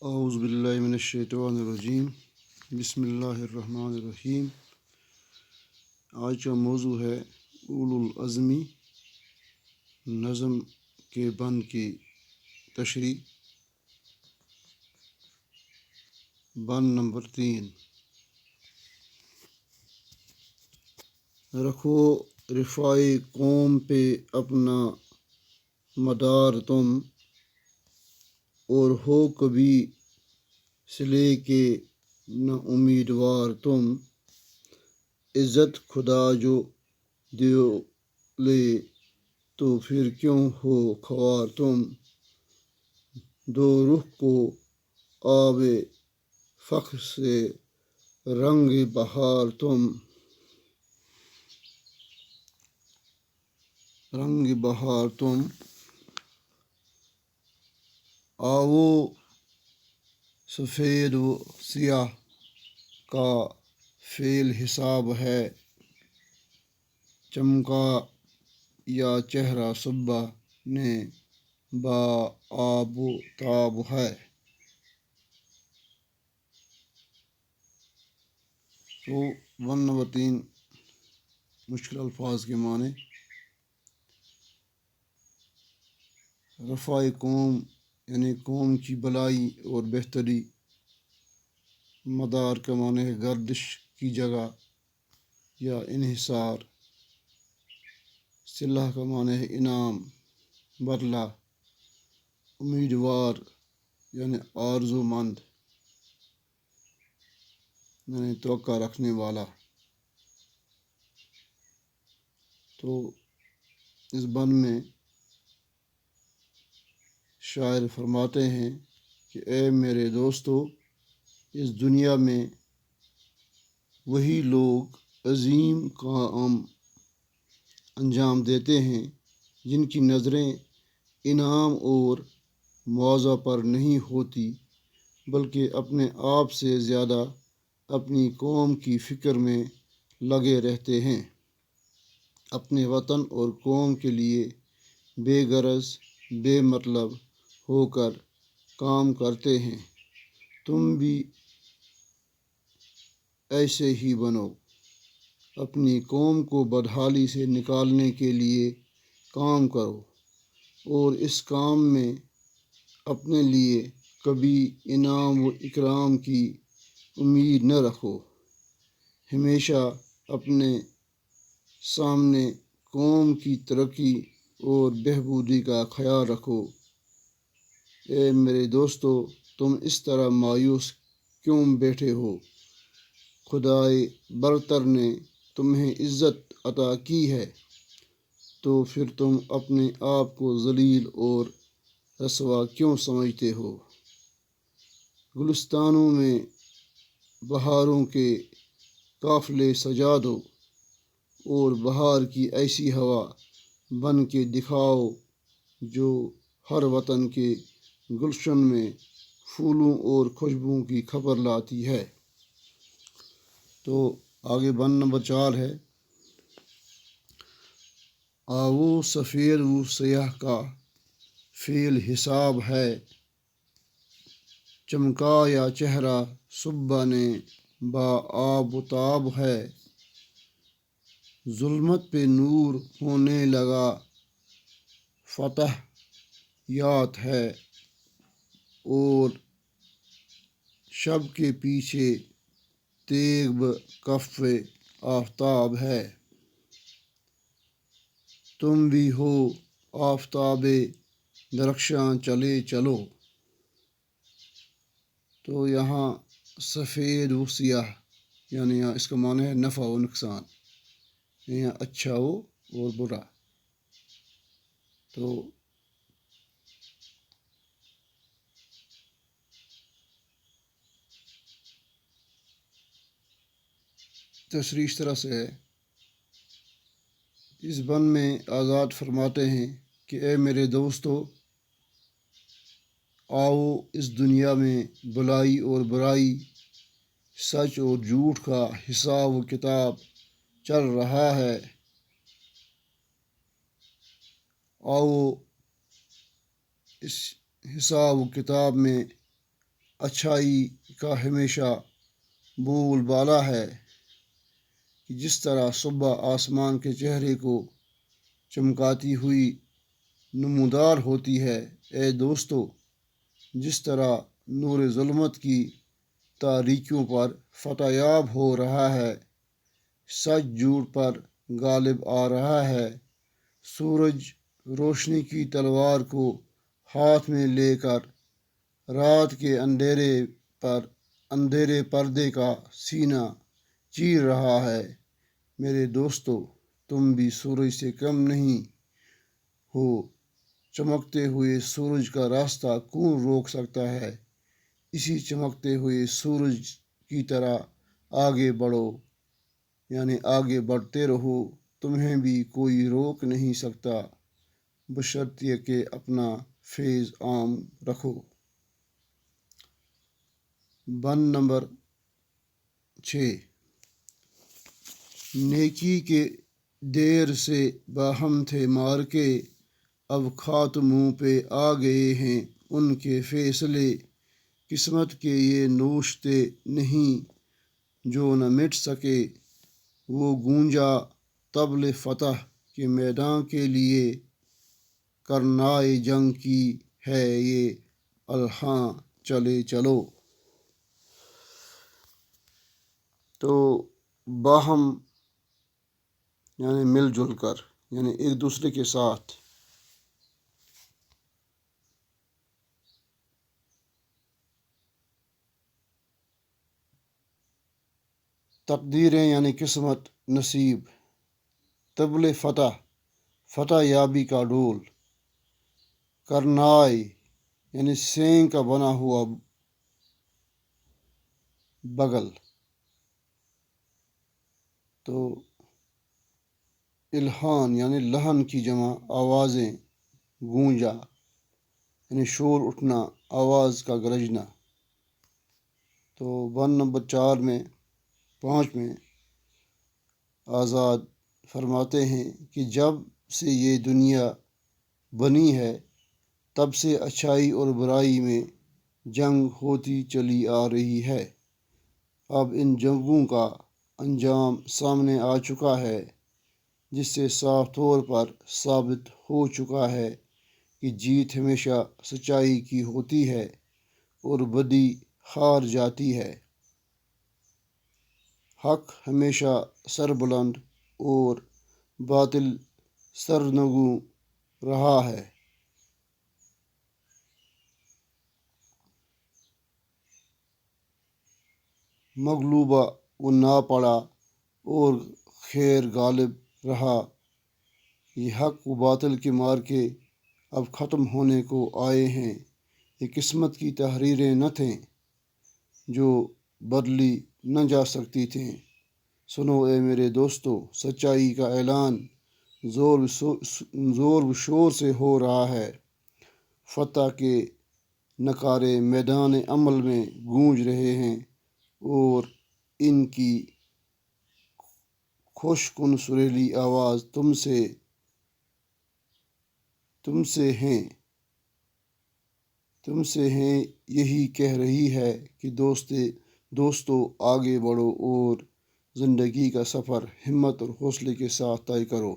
اعوذ باللہ من الشیطان الرجیم بسم اللہ الرحمن الرحیم۔ آج کا موضوع ہے اولو العزمی نظم کے بند کی تشریح۔ بند نمبر 3، رکھو رفاع قوم پہ اپنا مدار تم، اور ہو کبھی صلے کے نہ امیدوار تم۔ عزت خدا جو دیو لے تو پھر کیوں ہو خوار تم۔ دو رخ کو آب فخر سے رنگ بہار تم، آؤ سفید و سیاہ کا فعل حساب ہے، چمکا یا چہرہ صبح نے با آب و تاب ہے۔ تو 1 نمبر 3 مشکل الفاظ کے معنی۔ رفاع قوم یعنی قوم کی بلائی اور بہتری۔ مدار کا معنی ہے گردش کی جگہ یا انحصار۔ صلہ کا معنی ہے انعام، بدلہ۔ امیدوار یعنی آرزو مند یعنی توقع رکھنے والا۔ تو اس بند میں شاعر فرماتے ہیں کہ اے میرے دوستو، اس دنیا میں وہی لوگ عظیم کام انجام دیتے ہیں جن کی نظریں انعام اور معاوضہ پر نہیں ہوتی، بلکہ اپنے آپ سے زیادہ اپنی قوم کی فکر میں لگے رہتے ہیں، اپنے وطن اور قوم کے لیے بے غرض بے مطلب ہو کر کام کرتے ہیں۔ تم بھی ایسے ہی بنو، اپنی قوم کو بدحالی سے نکالنے کے لیے کام کرو، اور اس کام میں اپنے لیے کبھی انعام و اکرام کی امید نہ رکھو۔ ہمیشہ اپنے سامنے قوم کی ترقی اور بہبودی کا خیال رکھو۔ اے میرے دوستو، تم اس طرح مایوس کیوں بیٹھے ہو؟ خدائے برتر نے تمہیں عزت عطا کی ہے، تو پھر تم اپنے آپ کو ذلیل اور رسوا کیوں سمجھتے ہو؟ گلستانوں میں بہاروں کے قافلے سجا دو، اور بہار کی ایسی ہوا بن کے دکھاؤ جو ہر وطن کے گلشن میں پھولوں اور خوشبوؤں کی خبر لاتی ہے۔ تو آگے بند نمبر 4 ہے، آؤ سفید و سیاہ کا فعل حساب ہے، چمکا یا چہرہ صبح نے با آب و تاب ہے۔ ظلمت پہ نور ہونے لگا فتح یات ہے، اور شب کے پیچھے تیغ بکف آفتاب ہے۔ تم بھی ہو آفتاب درخشاں چلے چلو۔ تو یہاں سفید و سیاہ یعنی یہاں اس کا معنی ہے نفع و نقصان، یہاں اچھا ہو اور برا۔ تو تشریح اس طرح سے ہے، اس بند میں آزاد فرماتے ہیں کہ اے میرے دوستو، آؤ اس دنیا میں بلائی اور برائی، سچ اور جھوٹ کا حساب و کتاب چل رہا ہے۔ آؤ اس حساب و کتاب میں اچھائی کا ہمیشہ بول بالا ہے کہ جس طرح صبح آسمان کے چہرے کو چمکاتی ہوئی نمودار ہوتی ہے، اے دوستو، جس طرح نور ظلمت کی تاریکیوں پر فتح یاب ہو رہا ہے، سچ جھوٹ پر غالب آ رہا ہے، سورج روشنی کی تلوار کو ہاتھ میں لے کر رات کے اندھیرے پردے کا سینہ چیر رہا ہے، میرے دوستو، تم بھی سورج سے کم نہیں ہو۔ چمکتے ہوئے سورج کا راستہ کون روک سکتا ہے؟ اسی چمکتے ہوئے سورج کی طرح آگے بڑھو، یعنی آگے بڑھتے رہو، تمہیں بھی کوئی روک نہیں سکتا، بشرطیہ کہ اپنا فیض عام رکھو۔ بند نمبر 6۔ نیکی کے دیر سے باہم تھے مار کے، اب خات منہ پہ آ گئے ہیں ان کے فیصلے، قسمت کے یہ نوشتے نہیں جو نہ مٹ سکے، وہ گونجا طبل فتح کے میداں کے لیے، کرنائے جنگ کی ہے یہ الحاں، چلے چلو۔ تو باہم یعنی مل جل کر، یعنی ایک دوسرے کے ساتھ۔ تقدیریں یعنی قسمت، نصیب۔ طبل فتح، فتح یابی کا ڈول۔ کرنائے یعنی سینگ کا بنا ہوا بغل۔ تو الحان یعنی لہن کی جمع، آوازیں، گونجا یعنی شور اٹھنا، آواز کا گرجنا۔ تو بند نمبر 5 میں آزاد فرماتے ہیں کہ جب سے یہ دنیا بنی ہے، تب سے اچھائی اور برائی میں جنگ ہوتی چلی آ رہی ہے، اب ان جنگوں کا انجام سامنے آ چکا ہے، جس سے صاف طور پر ثابت ہو چکا ہے کہ جیت ہمیشہ سچائی کی ہوتی ہے اور بدی ہار جاتی ہے، حق ہمیشہ سربلند اور باطل سرنگوں رہا ہے۔ مغلوبہ و نا پڑا اور خیر غالب رہا، یہ حق و باطل کے مارکے اب ختم ہونے کو آئے ہیں، یہ قسمت کی تحریریں نہ تھیں جو بدلی نہ جا سکتی تھیں۔ سنو اے میرے دوستو، سچائی کا اعلان زور و شور سے ہو رہا ہے، فتح کے نعرے میدان عمل میں گونج رہے ہیں اور ان کی خوش کن سریلی آواز تم سے ہیں، یہی کہہ رہی ہے کہ دوستو آگے بڑھو اور زندگی کا سفر ہمت اور حوصلے کے ساتھ طے کرو۔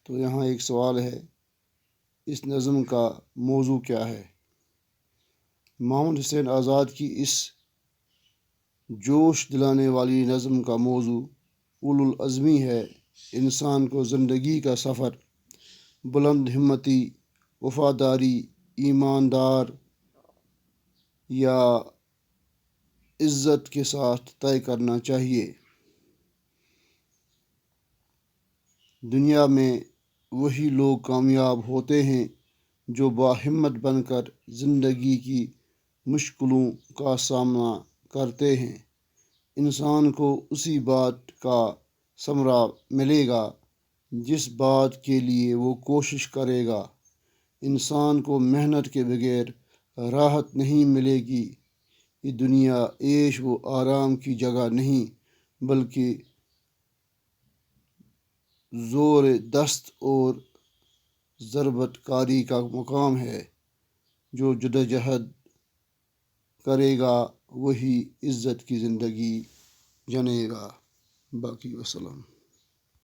تو یہاں ایک سوال ہے، اس نظم کا موضوع کیا ہے؟ محمد حسین آزاد کی اس جوش دلانے والی نظم کا موضوع اولو العزمی ہے، انسان کو زندگی کا سفر بلند ہمتی، وفاداری، ایماندار یا عزت کے ساتھ طے کرنا چاہیے۔ دنیا میں وہی لوگ کامیاب ہوتے ہیں جو باہمت بن کر زندگی کی مشکلوں کا سامنا کرتے ہیں، انسان کو اسی بات کا ثمرہ ملے گا جس بات کے لیے وہ کوشش کرے گا، انسان کو محنت کے بغیر راحت نہیں ملے گی، یہ دنیا عیش و آرام کی جگہ نہیں بلکہ زور دست اور ضربت کاری کا مقام ہے، جو جدوجہد کرے گا وہی عزت کی زندگی جنے گا۔ باقی وسلام۔